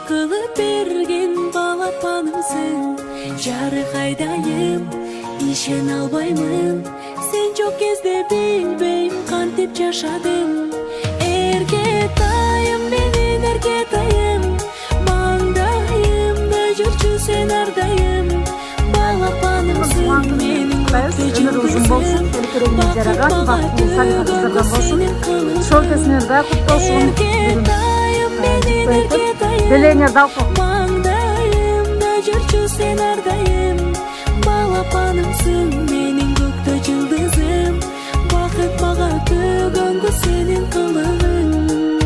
kılıp bergen balapanımsın. Jarık aydayım, işen albaymın. Sen çok kezde bilbeyim, kantip yaşadım. Erketayım, benim erketayım. Mağdayım da jürçü sen ardayım. Balapanımsın, benim Ömür uzun bolsun, kelikelerine jaragan, baktın salih bolsun. Şol kesinirde kutlu olsun. Dileğine dal koy. Mağdayım da jürçü sen ardayım. Balapanımsın, benim gökte yıldızım. Bakıt bağa tөгөнгө senin kılığın.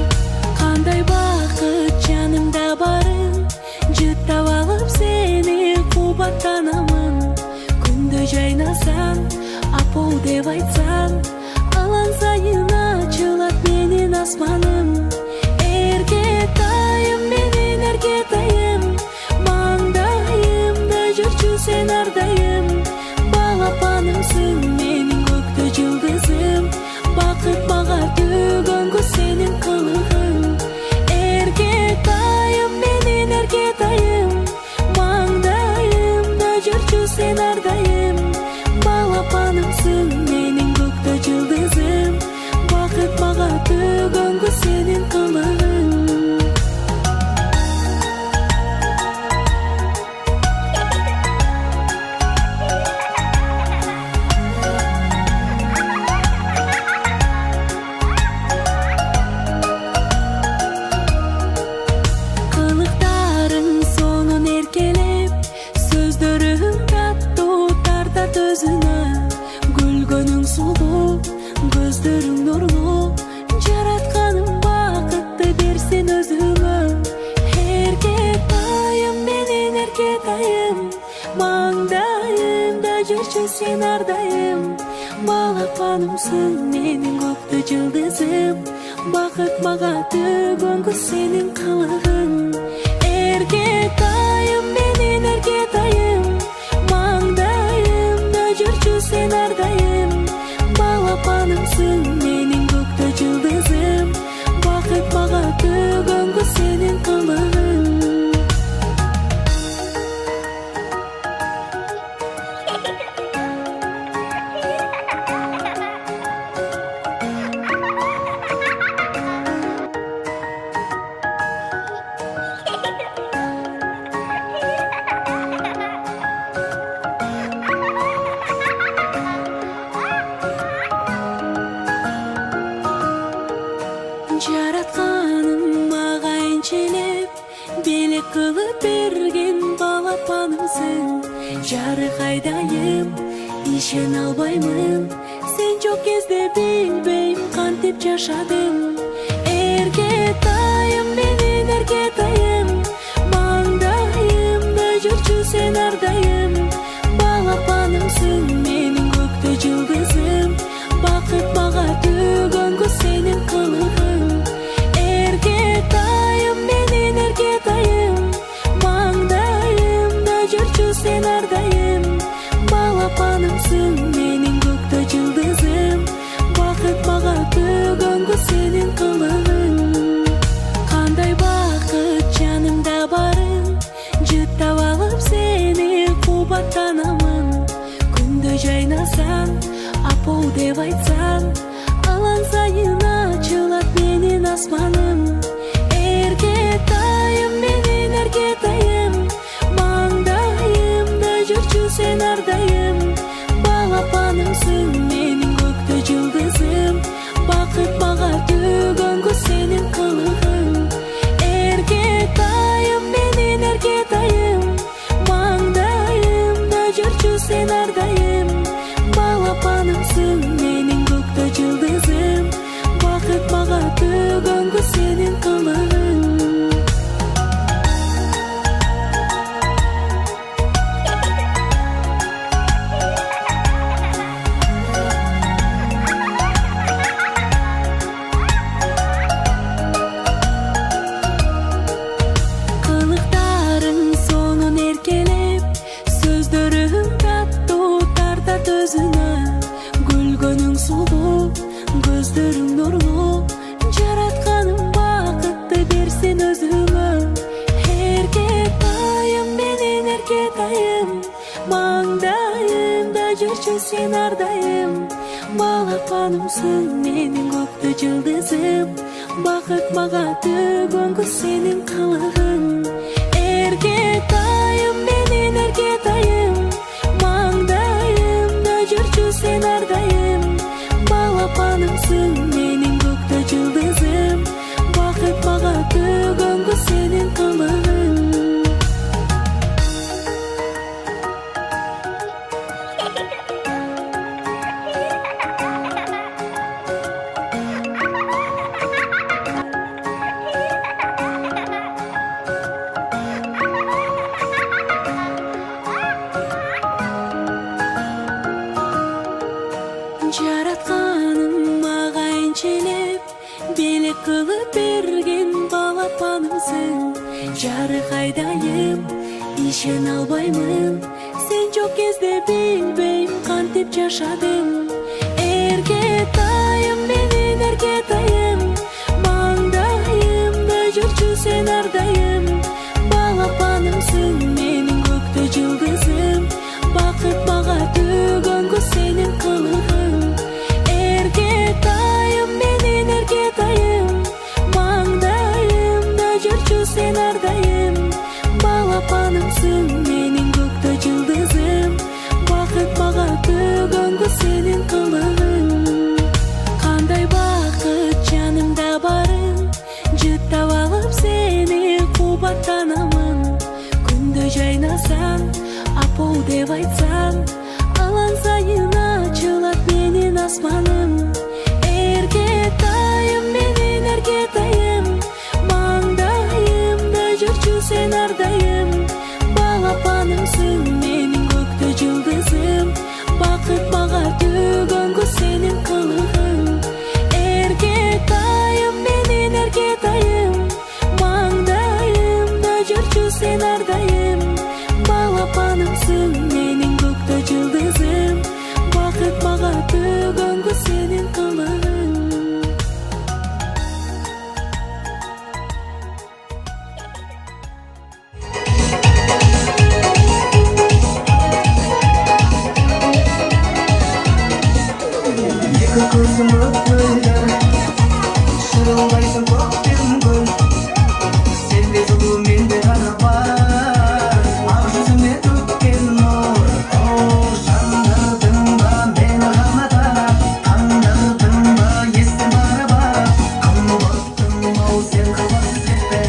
Kanday bakıt canımda barın. Jıttap alıp seni kubattanaman. Күндө жайнасаң, апыл деп айтсаң, алаң сайын ачылат менин асманым. Эркетайым, менин эркетайым, маңдайымда жүрчү сен ардайым. Балапанымсың, менин көктө жылдызым, бакыт мага төгөнгө сенин кылыгың. Эркетайым, менин эркетайым, маңдайымда жүрчү сен ардайым. Балапанымсың, менин көктө жылдызым, бакыт мага төгөнгө сенин кылыгың. Кылыктарың сонун эркелеп, сөздөрүң таттуу тартат өзүнө. Гүлгөнүң сулуу, көздөрүң нурлуу, жаратканың бакытты берсин өзүңө. Эркетайым, менин эркетайым, маңдайымда жүрчү сен ардайым. Балапанымсың, менин көктө жылдызым, бакыт мага төгөнгө сенин кылыгың. Эркетайым, менин эркетайым, маңдайымда жүрчү сен ардайым. Балапанымсың, менин көктө жылдызым, бакыт мага төгөнгө сенин кылыгың. Жаратканым мага энчелеп, белек кылып берген балапанымсың. Жарык айдайым, ишен албаймын. Сен жок кезде билбейм, кантип жашадым. Эркетайым, менин эркетайым, маңдайымда жүрчү сен ардайым. Балапанымсың, менин көктө жылдызым, бакыт мага төгөнгө сенин кылыгың. Эркетайым, менин эркетайым, маңдайымда жүрчү сен ардайым. Балапанымсың, менин көктө жылдызым, бакыт мага төгөнгө сенин кылыгың. Кандай бакыт жанымда барың, жыттап алып сени кубаттанамын. Күндө жайнасаң, апыл деп айтсаң, алаң сайын ачылат менин асманым. Эркетайым, менин эркетайым, маңдайымда жүрчү сен ардайым. Балапанымсың, менин көктө жылдызым, бакыт мага төгөнгө сенин кылыгың. Эркетайым, менин эркетайым, маңдайымда жүрчү сен ардайым. Балапанымсың, менин көктө жылдызым, бакыт мага төгөнгө сенин sen ardayım. Балапанымсың, менің көкті жылдызым. Бақыт мага төгөнгү сенің қылығың. Эркетайым, менен эркетайым. Маңдайымда жүрчү сен ардайым. Балапанымсың, менің көкті жылдызым. Бақыт мага төгөнгү сенің қылығың. Жаратканым мага энчелеп, белек кылып берген балапанымсың. Жарык айдайым, ишен албаймын. Сен жок кезде билбейм кантип жашадым. Эркетайым, менин эркетайым. Маңдайымда жүрчү сен ардайым. Балапанымсың, менин көктө жылдызым. Бакыт мага төгөнгү сенин кылыгың. Эркетайым, менин эркетайым. Маңдайымда жүрчү сен ардайым. Балапанымсың, менин көктө жылдызым. Бакыт мага төгөнгү сенин кылыгың. Кандай бакыт жанымда барың, жыттап алып сени кубаттанамын. Күндө жайнасаң, апоу деп айтсаң, алан сайын ачылат менин асманым. Эркетайым, менин эркетайым. Маңдайымда жүрчү сен ардайым. Балапанымсың, менин көктө жылдызым. Бакыт мага төгөнгү сенин кылыгың. Эркетайым, менин эркетайым. Маңдайымда жүрчү сен ардайым. Балапанымсың, менин көктө жылдызым. Бакыт мага төгөнгү сенин кылыгың. Екі көзім өткөлді, шырылдайсың көктем гүл. Сенде жылу, менде арпар, ақ жүзіме төккен нұр. Жандырдың ба мені ғаната, қандырдың ба естің бары ба. Қымбаттың ау сен қылмас етпе.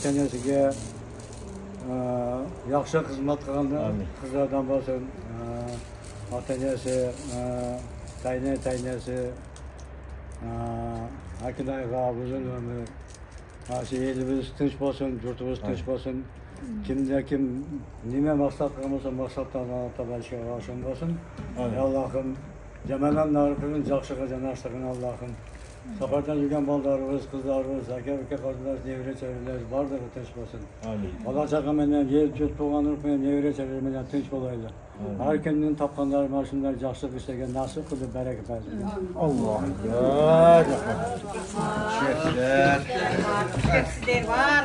ota-onasiga yaxshi xizmat qilgan qizlardan bo'lsin. Ota-onasi, qaynonasi, akilariga uzun ömür. Elimiz tinch bo'lsin, yurtimiz tinch bo'lsin. Kimda kim nima maqsad qilsa, maqsadlardan tabarishga roshim bo'lsin. Allohim jamalan narxini yaxshiga janashtirgan Allohim. Safardan yurgan bolalarimiz, qizlarimiz, aka qizlar, nevara-chevaralar bardagi tinch bo'lsin. Amin. Alloh chaqam bilan yer yurt bo'lganlik bilan nevara-chevaralar bilan tinch bo'laylik. Har kimning topganlari mana shunday yaxshi ishlaga nasib qilib baraka bersin. Allohga rahmat. Teşekkürler. Teşekkürler.